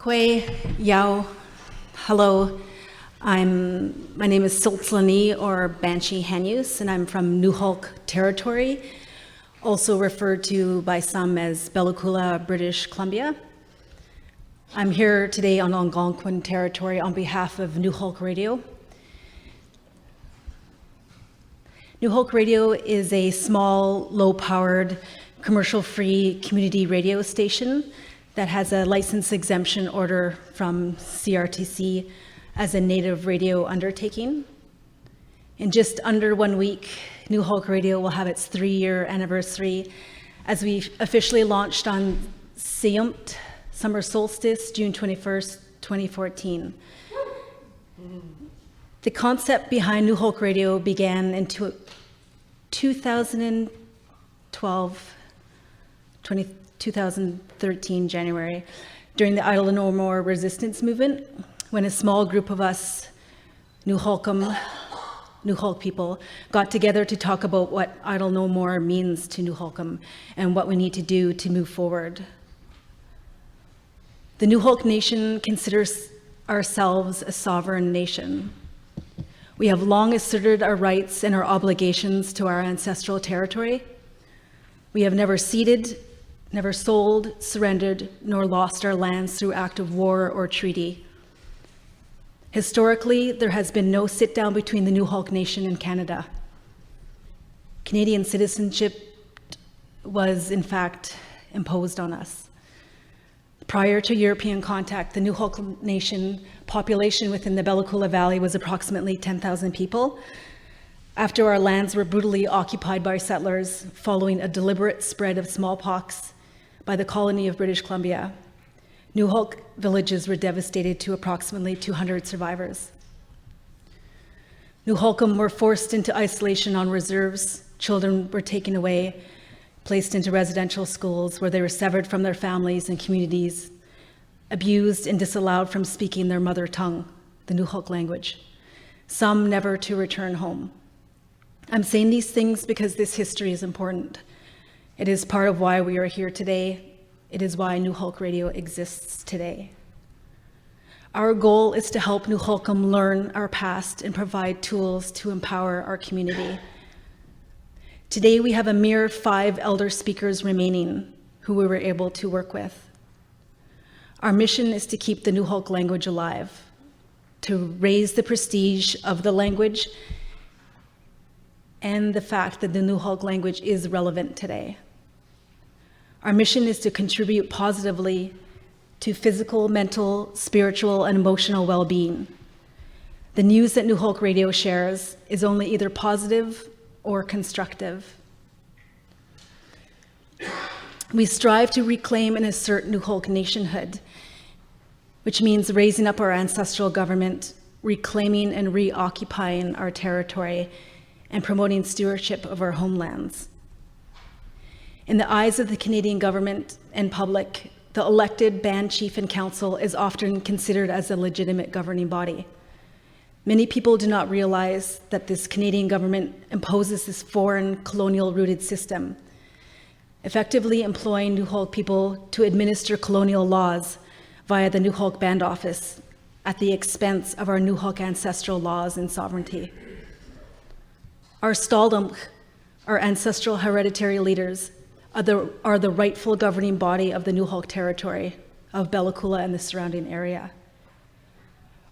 Kwe, Yao, hello. My name is Slts'lani or Banchi Hanuse, and I'm from Nuxalk territory, also referred to by some as Bella Coola, British Columbia. I'm here today on Algonquin territory on behalf of Nuxalk Radio. Nuxalk Radio is a small, low-powered, commercial-free community radio station that has a license exemption order from CRTC as a native radio undertaking. In just under 1 week, Nuxalk Radio will have its 3-year anniversary as we officially launched on Siyumt, summer solstice, June 21st, 2014. The concept behind Nuxalk Radio began in 2013 January, during the Idle No More resistance movement, when a small group of us, Nuxalk people, got together to talk about what Idle No More means to Nuxalkm and what we need to do to move forward. The Nuxalk Nation considers ourselves a sovereign nation. We have long asserted our rights and our obligations to our ancestral territory. We have never ceded, never sold, surrendered, nor lost our lands through act of war or treaty. Historically, there has been no sit-down between the Nuxalk Nation and Canada. Canadian citizenship was, in fact, imposed on us. Prior to European contact, the Nuxalk Nation population within the Bella Coola Valley was approximately 10,000 people. After our lands were brutally occupied by settlers following a deliberate spread of smallpox by the colony of British Columbia, Nuxalk villages were devastated to approximately 200 survivors. Nuxalkm were forced into isolation on reserves. Children were taken away, placed into residential schools where they were severed from their families and communities, abused and disallowed from speaking their mother tongue, the Nuxalk language, some never to return home. I'm saying these things because this history is important. It is part of why we are here today. It is why Nuxalk Radio exists today. Our goal is to help Nuxalkm learn our past and provide tools to empower our community. Today, we have a mere 5 elder speakers remaining who we were able to work with. Our mission is to keep the Nuxalk language alive, to raise the prestige of the language and the fact that the Nuxalk language is relevant today. Our mission is to contribute positively to physical, mental, spiritual, and emotional well-being. The news that Nuxalk Radio shares is only either positive or constructive. We strive to reclaim and assert Nuxalk nationhood, which means raising up our ancestral government, reclaiming and reoccupying our territory, and promoting stewardship of our homelands. In the eyes of the Canadian government and public, the elected band chief and council is often considered as a legitimate governing body. Many people do not realize that this Canadian government imposes this foreign colonial-rooted system, effectively employing Nuxalk people to administer colonial laws via the Nuxalk Band Office at the expense of our Nuxalk ancestral laws and sovereignty. Our Stewardship, our ancestral hereditary leaders, are the rightful governing body of the Nuxalk territory of Bella Coola and the surrounding area.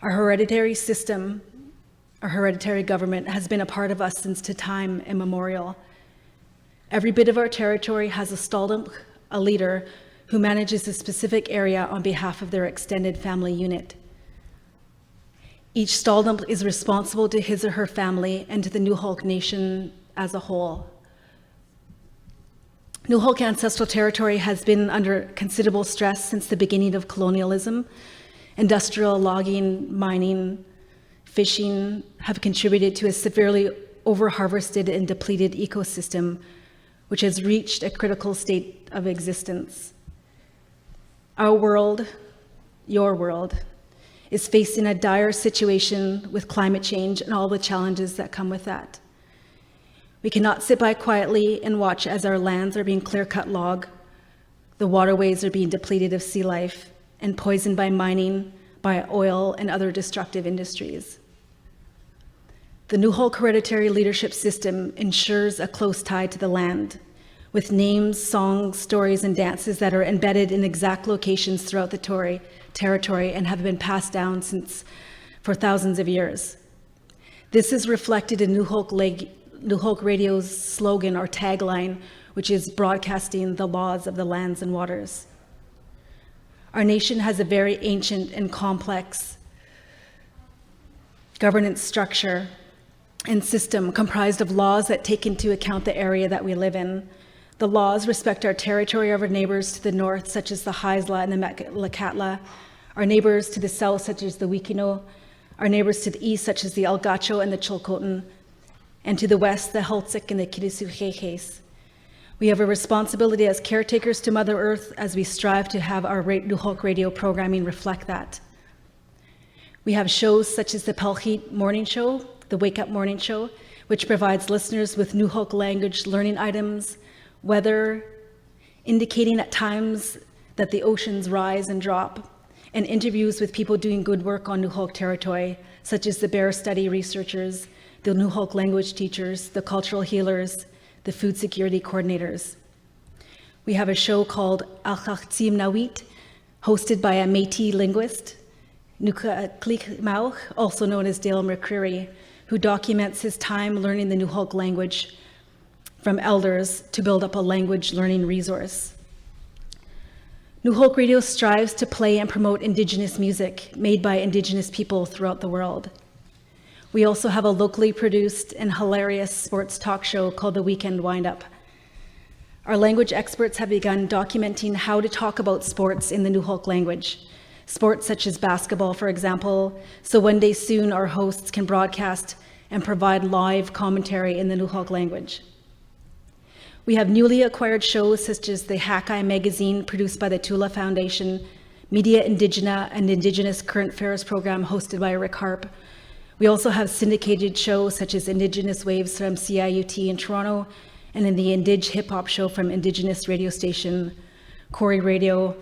Our hereditary system, our hereditary government, has been a part of us since to time immemorial. Every bit of our territory has a Stewardship, a leader, who manages a specific area on behalf of their extended family unit. Each Stewardship is responsible to his or her family and to the Nuxalk Nation as a whole. Nuxalk ancestral territory has been under considerable stress since the beginning of colonialism. Industrial logging, mining, fishing have contributed to a severely over-harvested and depleted ecosystem, which has reached a critical state of existence. Our world, your world, is facing a dire situation with climate change and all the challenges that come with that. We cannot sit by quietly and watch as our lands are being clear-cut logged, the waterways are being depleted of sea life, and poisoned by mining, by oil, and other destructive industries. The Nuxalk hereditary leadership system ensures a close tie to the land, with names, songs, stories, and dances that are embedded in exact locations throughout the territory and have been passed down for thousands of years. This is reflected in Nuxalk Radio's slogan or tagline, which is broadcasting the laws of the lands and waters. Our nation has a very ancient and complex governance structure and system comprised of laws that take into account the area that we live in. The laws respect our territory of our neighbors to the north, such as the Haisla and the Metlakatla, our neighbors to the south, such as the Wikino, our neighbors to the east, such as the Algacho and the Chilcotin, and to the west, the Haltsik and the Kirisukhehes. We have a responsibility as caretakers to Mother Earth as we strive to have our Nuxalk Radio programming reflect that. We have shows such as the Pelchit Morning Show, the Wake Up Morning Show, which provides listeners with Nuxalk language learning items, weather, indicating at times that the oceans rise and drop, and interviews with people doing good work on Nuxalk territory, such as the bear study researchers, the Nuxalk language teachers, the cultural healers, the food security coordinators. We have a show called Nuxalkmc, hosted by a Métis linguist, Nuxalkmc, also known as Dale McCreary, who documents his time learning the Nuxalk language from elders to build up a language learning resource. Nuxalk Radio strives to play and promote Indigenous music made by Indigenous people throughout the world. We also have a locally produced and hilarious sports talk show called The Weekend Wind-Up. Our language experts have begun documenting how to talk about sports in the Nuxalk language, sports such as basketball, for example, so one day soon our hosts can broadcast and provide live commentary in the Nuxalk language. We have newly acquired shows such as the Hakai magazine produced by the Tula Foundation, Media Indigena, and Indigenous Current Affairs program hosted by Rick Harp. We also have syndicated shows such as Indigenous Waves from CIUT in Toronto, and in the Indig Hip Hop show from Indigenous radio station, Corey Radio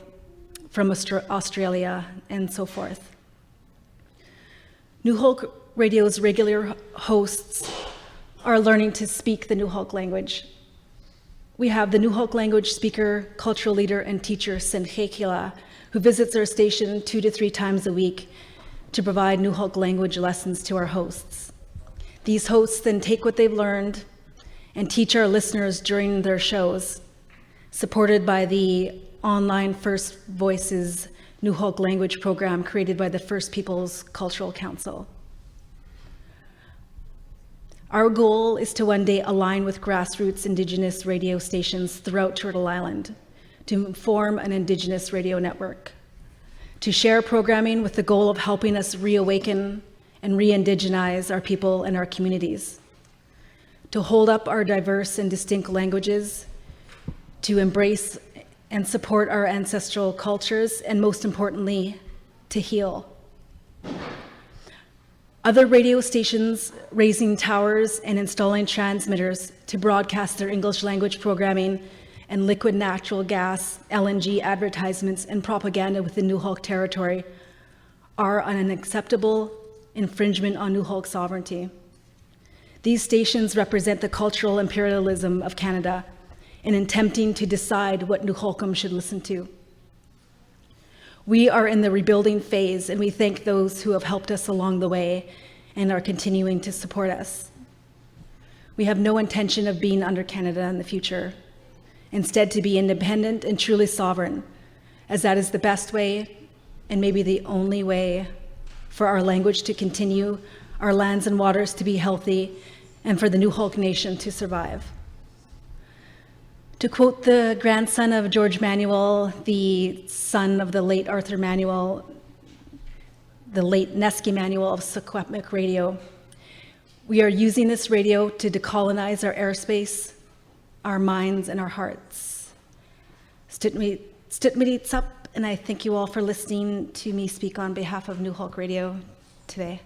from Australia, and so forth. Nuxalk Radio's regular hosts are learning to speak the Nuxalk language. We have the Nuxalk language speaker, cultural leader, and teacher, Slts'lani, who visits our station 2 to 3 times a week to provide Nuxalk language lessons to our hosts. These hosts then take what they've learned and teach our listeners during their shows, supported by the online First Voices Nuxalk language program created by the First Peoples Cultural Council. Our goal is to one day align with grassroots Indigenous radio stations throughout Turtle Island to form an Indigenous radio network, to share programming with the goal of helping us reawaken and re-indigenize our people and our communities, to hold up our diverse and distinct languages, to embrace and support our ancestral cultures, and most importantly, to heal. Other radio stations raising towers and installing transmitters to broadcast their English language programming and liquid natural gas, LNG advertisements, and propaganda within Nuxalk territory are an unacceptable infringement on Nuxalk sovereignty. These stations represent the cultural imperialism of Canada in attempting to decide what Nuxalkm should listen to. We are in the rebuilding phase, and we thank those who have helped us along the way and are continuing to support us. We have no intention of being under Canada in the future. Instead, to be independent and truly sovereign, as that is the best way and maybe the only way for our language to continue, our lands and waters to be healthy, and for the Nuxalk nation to survive. To quote the grandson of George Manuel, the son of the late Arthur Manuel, the late Neski Manuel of Slts'lani Radio, we are using this radio to decolonize our airspace, our minds, and our hearts. Stutmidits up, and I thank you all for listening to me speak on behalf of Nuxalk Radio today.